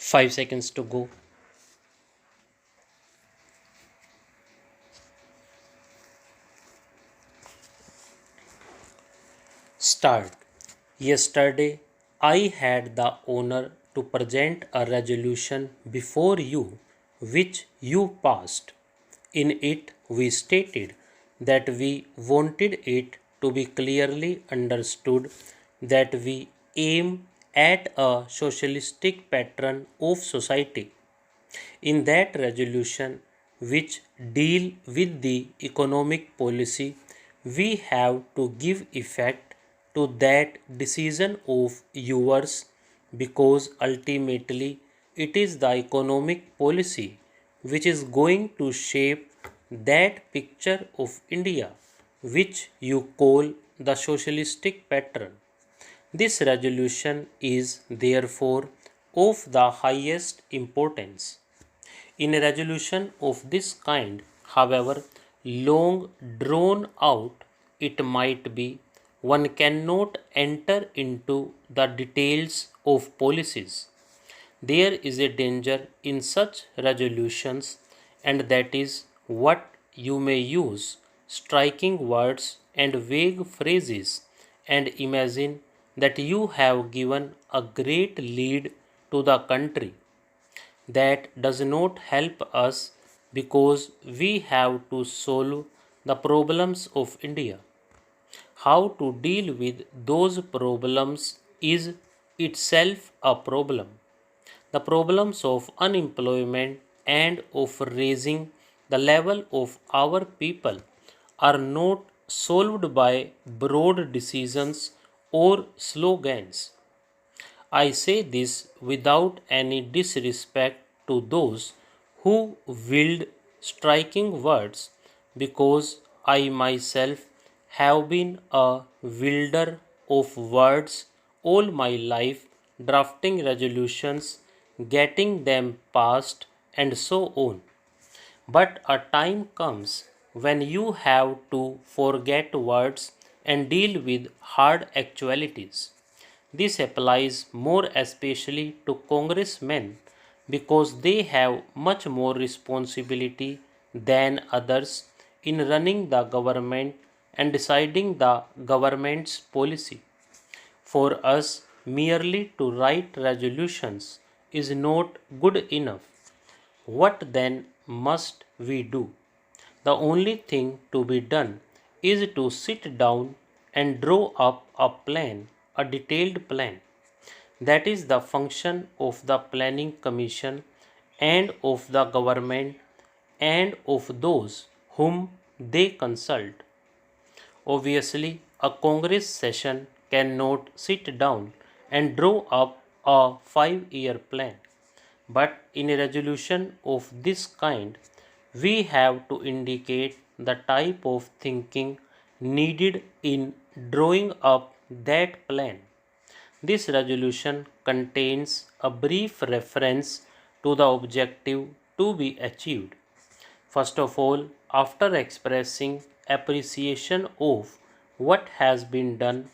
5 seconds to go. Start. Yesterday, I had the honor to present a resolution before you, which you passed. In it, we stated that we wanted it to be clearly understood that we aim at a socialistic pattern of society. In that resolution, which deal with the economic policy, we have to give effect to that decision of yours because ultimately it is the economic policy which is going to shape that picture of India which you call the socialistic pattern. This resolution is therefore of the highest importance. In a resolution of this kind, however long drawn out it might be, one cannot enter into the details of policies. There is a danger in such resolutions, and that is what you may use striking words and vague phrases and imagine that you have given a great lead to the country. That does not help us because we have to solve the problems of India. How to deal with those problems is itself a problem. The problems of unemployment and of raising the level of our people are not solved by broad decisions or slogans. I say this without any disrespect to those who wield striking words because I myself have been a wielder of words all my life, drafting resolutions, getting them passed, and so on. But a time comes when you have to forget words and deal with hard actualities. This applies more especially to congressmen because they have much more responsibility than others in running the government and deciding the government's policy. For us, merely to write resolutions is not good enough. What then must we do? The only thing to be done is to sit down and draw up a plan, a detailed plan. That is the function of the planning commission and of the government and of those whom they consult. Obviously, a Congress session cannot sit down and draw up a 5-year plan. But in a resolution of this kind, we have to indicate the type of thinking needed in drawing up that plan. This resolution contains a brief reference to the objective to be achieved. First of all, after expressing appreciation of what has been done,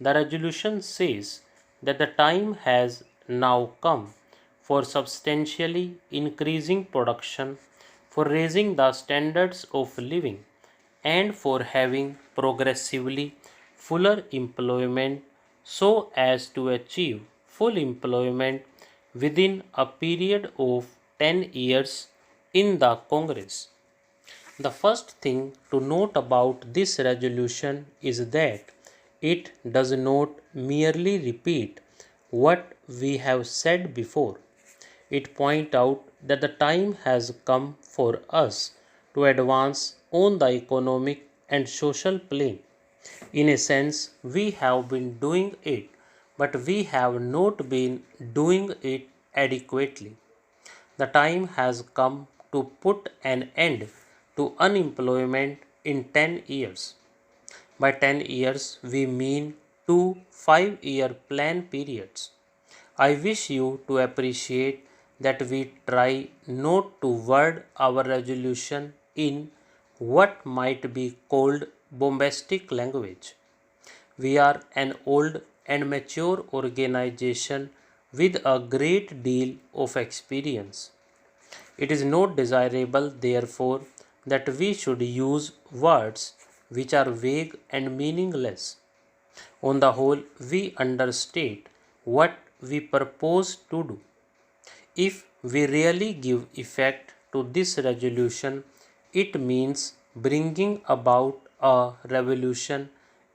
the resolution says that the time has now come for substantially increasing production, for raising the standards of living, and for having progressively fuller employment so as to achieve full employment within a period of 10 years in the Congress. The first thing to note about this resolution is that it does not merely repeat what we have said before. It points out that the time has come for us to advance on the economic and social plane. In a sense, we have been doing it, but we have not been doing it adequately. The time has come to put an end to unemployment in 10 years. By 10 years, we mean 2 5-year plan periods. I wish you to appreciate that we try not to word our resolution in what might be called bombastic language. We are an old and mature organization with a great deal of experience. It is not desirable, therefore, that we should use words which are vague and meaningless. On the whole, we understate what we purpose to do. If we really give effect to this resolution, it means bringing about a revolution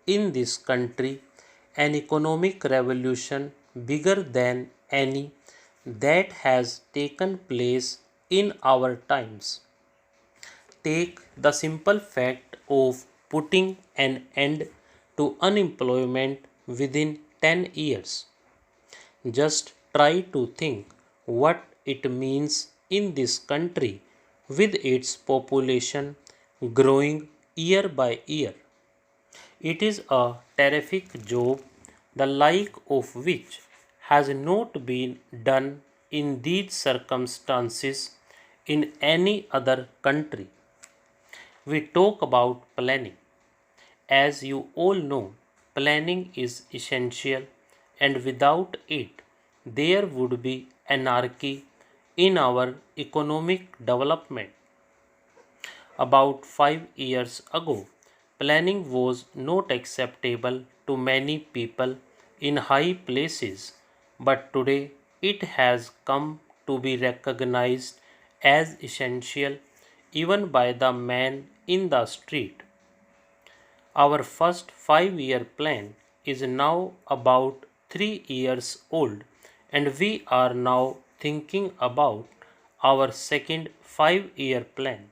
in this country, an economic revolution bigger than any that has taken place in our times. Take the simple fact of putting an end to unemployment within 10 years. Just try to think what it means in this country with its population growing year by year. It is a terrific job, the like of which has not been done in these circumstances in any other country. We talk about planning. As you all know, planning is essential, and without it, there would be anarchy in our economic development. About 5 years ago, planning was not acceptable to many people in high places, but today it has come to be recognized as essential even by the man in the street. Our first 5 year plan is now about 3 years old, and we are now thinking about our second 5 year plan.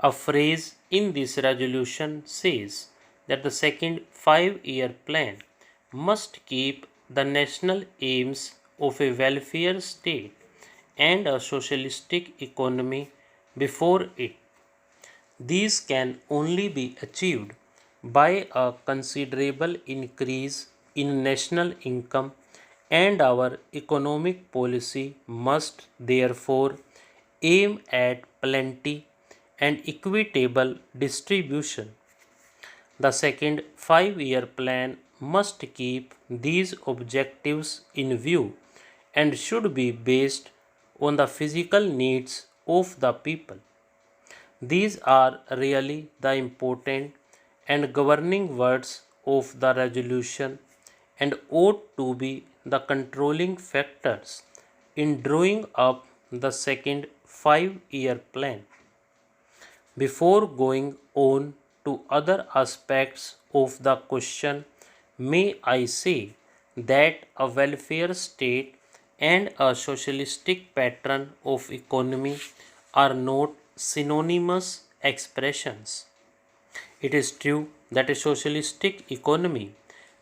A phrase in this resolution says that the second 5 year plan must keep the national aims of a welfare state and a socialistic economy before it. These can only be achieved by a considerable increase in national income, and our economic policy must therefore aim at plenty and equitable distribution. The second 5 year plan must keep these objectives in view and should be based on the physical needs of the people. These are really the important and governing words of the resolution and ought to be the controlling factors in drawing up the second 5 year plan. Before going on to other aspects of the question, may I say that a welfare state and a socialistic pattern of economy are not synonymous expressions. It is true that a socialistic economy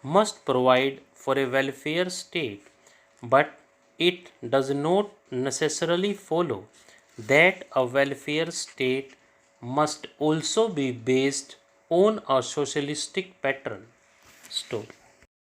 must provide for a welfare state, but it does not necessarily follow that a welfare state must also be based on a socialistic pattern. Stop.